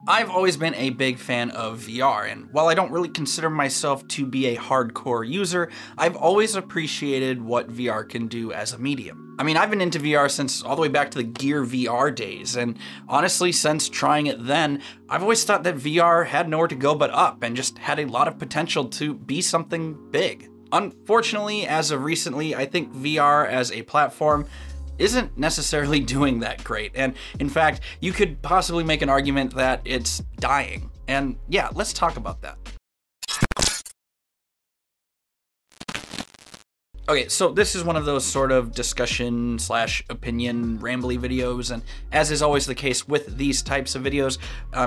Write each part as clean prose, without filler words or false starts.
I've always been a big fan of VR, and while I don't really consider myself to be a hardcore user, I've always appreciated what VR can do as a medium. I mean, I've been into VR since all the way back to the Gear VR days, and honestly, since trying it then, I've always thought that VR had nowhere to go but up, and just had a lot of potential to be something big. Unfortunately, as of recently, I think VR as a platform isn't necessarily doing that great. And in fact, you could possibly make an argument that it's dying. And yeah, let's talk about that. Okay, so this is one of those sort of discussion / opinion rambly videos, and as is always the case with these types of videos,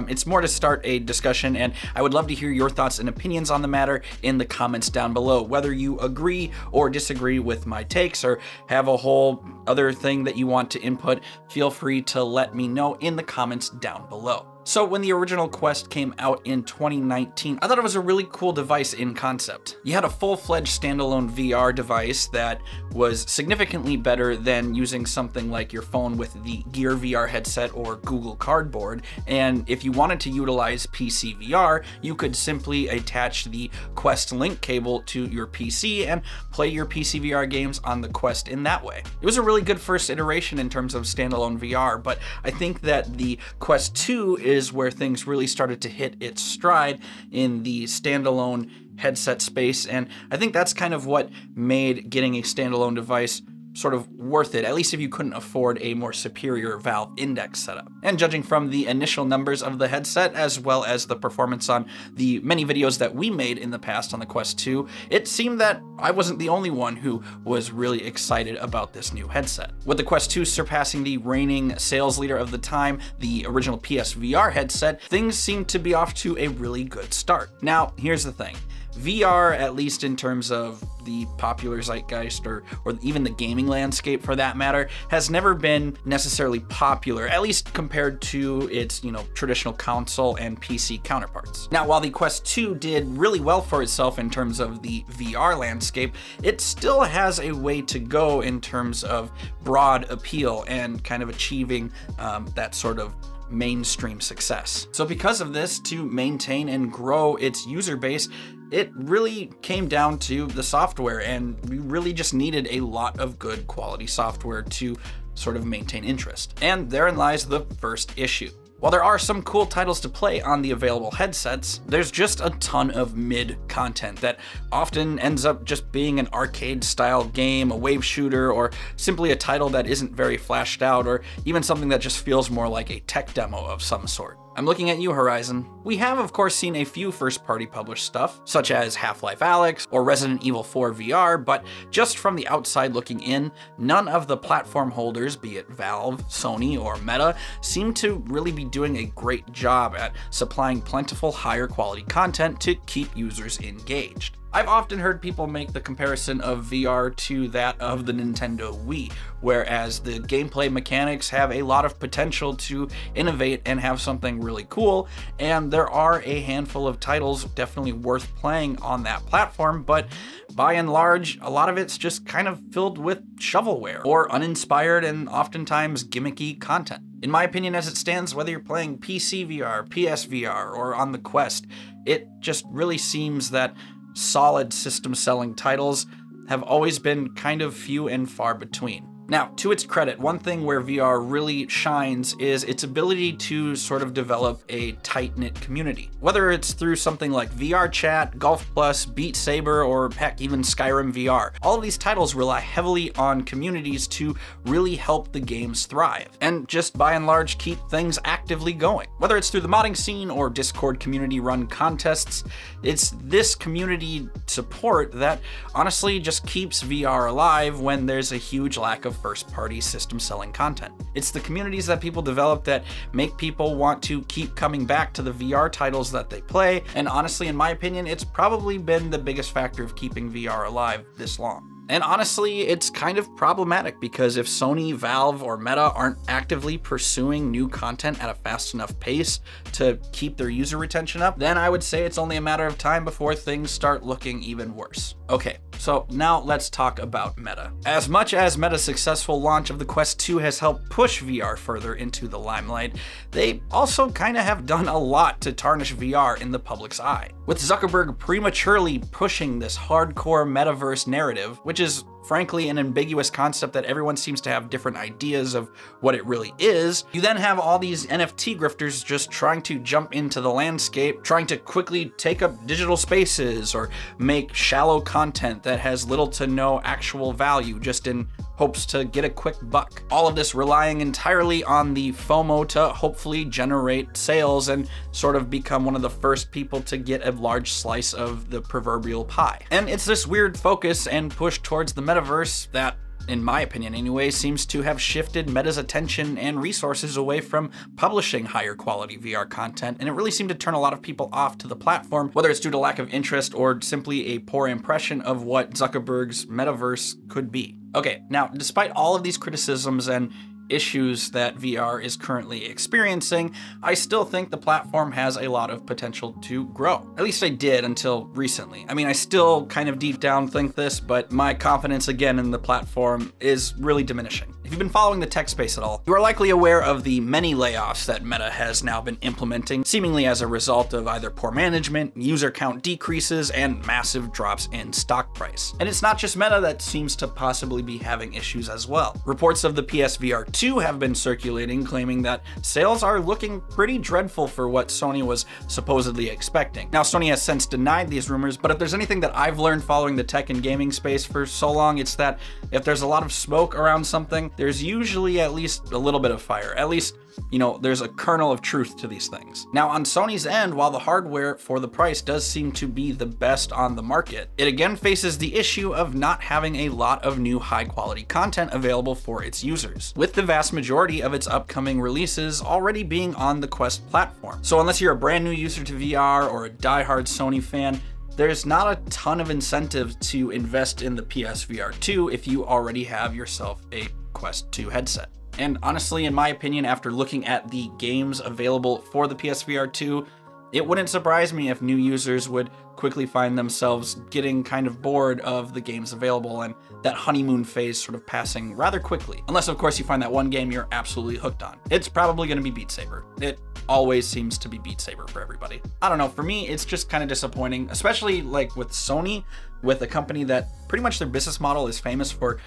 it's more to start a discussion, and I would love to hear your thoughts and opinions on the matter in the comments down below. Whether you agree or disagree with my takes or have a whole other thing that you want to input, feel free to let me know in the comments down below. So when the original Quest came out in 2019, I thought it was a really cool device in concept. You had a full-fledged standalone VR device that was significantly better than using something like your phone with the Gear VR headset or Google Cardboard, and if you wanted to utilize PSVR, you could simply attach the Quest Link cable to your PC and play your PSVR games on the Quest in that way. It was a really good first iteration in terms of standalone VR, but I think that the Quest 2 is where things really started to hit its stride in the standalone headset space, and I think that's kind of what made getting a standalone device sort of worth it, at least if you couldn't afford a more superior Valve Index setup. And judging from the initial numbers of the headset, as well as the performance on the many videos that we made in the past on the Quest 2, it seemed that I wasn't the only one who was really excited about this new headset. With the Quest 2 surpassing the reigning sales leader of the time, the original PSVR headset, things seemed to be off to a really good start. Now, here's the thing. VR, at least in terms of the popular zeitgeist or even the gaming landscape for that matter, has never been necessarily popular, at least compared to its, traditional console and PC counterparts. Now, while the Quest 2 did really well for itself in terms of the VR landscape, it still has a way to go in terms of broad appeal and kind of achieving that sort of mainstream success. So because of this, to maintain and grow its user base, it really came down to the software, and we really just needed a lot of good quality software to sort of maintain interest. And therein lies the first issue. While there are some cool titles to play on the available headsets, there's just a ton of mid content that often ends up just being an arcade-style game, a wave shooter, or simply a title that isn't very flashed out, or even something that just feels more like a tech demo of some sort. I'm looking at you, Horizon. We have, of course, seen a few first-party published stuff, such as Half-Life Alyx or Resident Evil 4 VR, but just from the outside looking in, none of the platform holders, be it Valve, Sony, or Meta, seem to really be doing a great job at supplying plentiful, higher quality content to keep users engaged. I've often heard people make the comparison of VR to that of the Nintendo Wii, whereas the gameplay mechanics have a lot of potential to innovate and have something really cool, and there are a handful of titles definitely worth playing on that platform, but by and large, a lot of it's just kind of filled with shovelware or uninspired and oftentimes gimmicky content. In my opinion, as it stands, whether you're playing PC VR, PSVR, or on the Quest, it just really seems that solid system-selling titles have always been kind of few and far between. Now, to its credit, one thing where VR really shines is its ability to sort of develop a tight-knit community. Whether it's through something like VR Chat, Golf Plus, Beat Saber, or heck, even Skyrim VR, all of these titles rely heavily on communities to really help the games thrive, and just by and large keep things actively going. Whether it's through the modding scene or Discord community-run contests, it's this community support that honestly just keeps VR alive when there's a huge lack of first-party system-selling content. It's the communities that people develop that make people want to keep coming back to the VR titles that they play, and honestly, in my opinion, it's probably been the biggest factor of keeping VR alive this long. And honestly, it's kind of problematic because if Sony, Valve, or Meta aren't actively pursuing new content at a fast enough pace to keep their user retention up, then I would say it's only a matter of time before things start looking even worse. Okay, so now let's talk about Meta. As much as Meta's successful launch of the Quest 2 has helped push VR further into the limelight, they also kind of have done a lot to tarnish VR in the public's eye. With Zuckerberg prematurely pushing this hardcore metaverse narrative, which is frankly an ambiguous concept that everyone seems to have different ideas of what it really is, you then have all these NFT grifters just trying to jump into the landscape, trying to quickly take up digital spaces or make shallow content that has little to no actual value just in hopes to get a quick buck. All of this relying entirely on the FOMO to hopefully generate sales and sort of become one of the first people to get a large slice of the proverbial pie. And it's this weird focus and push towards the metaverse that, in my opinion anyway, seems to have shifted Meta's attention and resources away from publishing higher quality VR content, and it really seemed to turn a lot of people off to the platform, whether it's due to lack of interest or simply a poor impression of what Zuckerberg's metaverse could be. Okay, now, despite all of these criticisms and issues that VR is currently experiencing, I still think the platform has a lot of potential to grow. At least I did until recently. I mean, I still kind of deep down think this, but my confidence again in the platform is really diminishing. If you've been following the tech space at all, you are likely aware of the many layoffs that Meta has now been implementing, seemingly as a result of either poor management, user count decreases, and massive drops in stock price. And it's not just Meta that seems to possibly be having issues as well. Reports of the PSVR 2 have been circulating, claiming that sales are looking pretty dreadful for what Sony was supposedly expecting. Now, Sony has since denied these rumors, but if there's anything that I've learned following the tech and gaming space for so long, it's that if there's a lot of smoke around something, there's usually at least a little bit of fire. At least, you know, there's a kernel of truth to these things. Now, on Sony's end, while the hardware for the price does seem to be the best on the market, it again faces the issue of not having a lot of new high-quality content available for its users, with the vast majority of its upcoming releases already being on the Quest platform. So unless you're a brand new user to VR or a diehard Sony fan, there's not a ton of incentive to invest in the PSVR 2 if you already have yourself a Quest 2 headset. And honestly, in my opinion, after looking at the games available for the PSVR 2, it wouldn't surprise me if new users would quickly find themselves getting kind of bored of the games available and that honeymoon phase sort of passing rather quickly. Unless, of course, you find that one game you're absolutely hooked on. It's probably going to be Beat Saber. It always seems to be Beat Saber for everybody. I don't know, for me, it's just kind of disappointing, especially like with Sony, with a company that pretty much their business model is famous for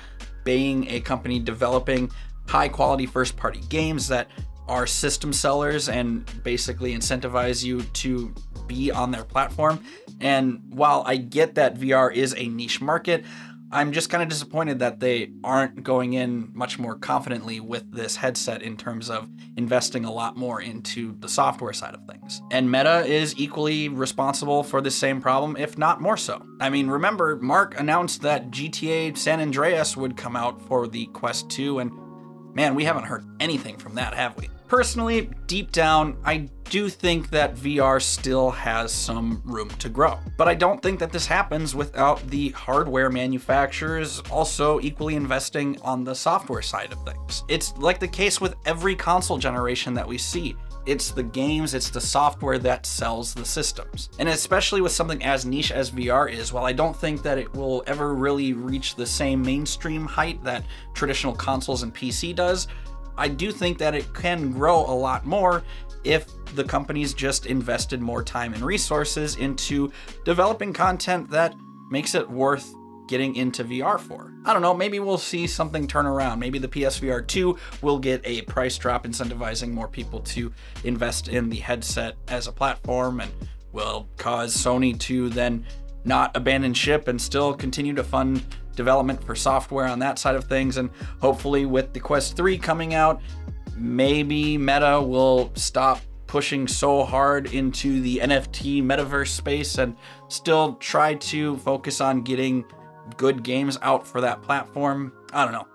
being a company developing high quality first party games that are system sellers and basically incentivize you to be on their platform. And while I get that VR is a niche market, I'm just kind of disappointed that they aren't going in much more confidently with this headset in terms of investing a lot more into the software side of things. And Meta is equally responsible for the same problem, if not more so. I mean, remember, Mark announced that GTA San Andreas would come out for the Quest 2, and man, we haven't heard anything from that, have we? Personally, deep down, I do think that VR still has some room to grow. But I don't think that this happens without the hardware manufacturers also equally investing on the software side of things. It's like the case with every console generation that we see. It's the games, it's the software that sells the systems. And especially with something as niche as VR is, while I don't think that it will ever really reach the same mainstream height that traditional consoles and PC does, I do think that it can grow a lot more if the companies just invested more time and resources into developing content that makes it worth getting into VR for. I don't know, maybe we'll see something turn around. Maybe the PSVR 2 will get a price drop incentivizing more people to invest in the headset as a platform and will cause Sony to then not abandon ship and still continue to fund development for software on that side of things. And hopefully with the Quest 3 coming out, maybe Meta will stop pushing so hard into the NFT metaverse space and still try to focus on getting good games out for that platform. I don't know.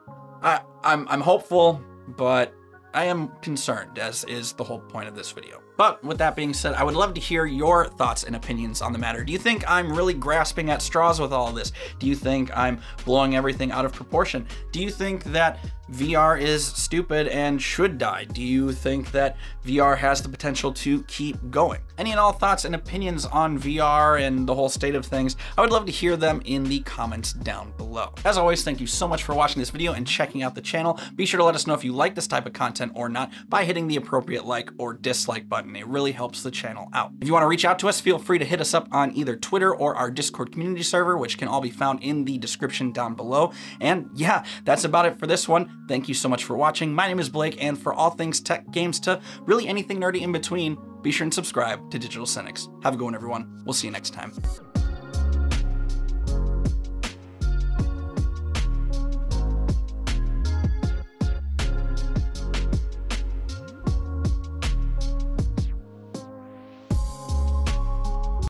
I'm hopeful, but I am concerned, as is the whole point of this video. But with that being said, I would love to hear your thoughts and opinions on the matter. Do you think I'm really grasping at straws with all of this? Do you think I'm blowing everything out of proportion? Do you think that VR is stupid and should die? Do you think that VR has the potential to keep going? Any and all thoughts and opinions on VR and the whole state of things, I would love to hear them in the comments down below. As always, thank you so much for watching this video and checking out the channel. Be sure to let us know if you like this type of content or not by hitting the appropriate like or dislike button. It really helps the channel out. If you want to reach out to us, feel free to hit us up on either Twitter or our Discord community server, which can all be found in the description down below. And yeah, that's about it for this one. Thank you so much for watching. My name is Blake, and for all things tech, games, to really anything nerdy in between, be sure and subscribe to Digital Cynics. Have a good one, everyone. We'll see you next time.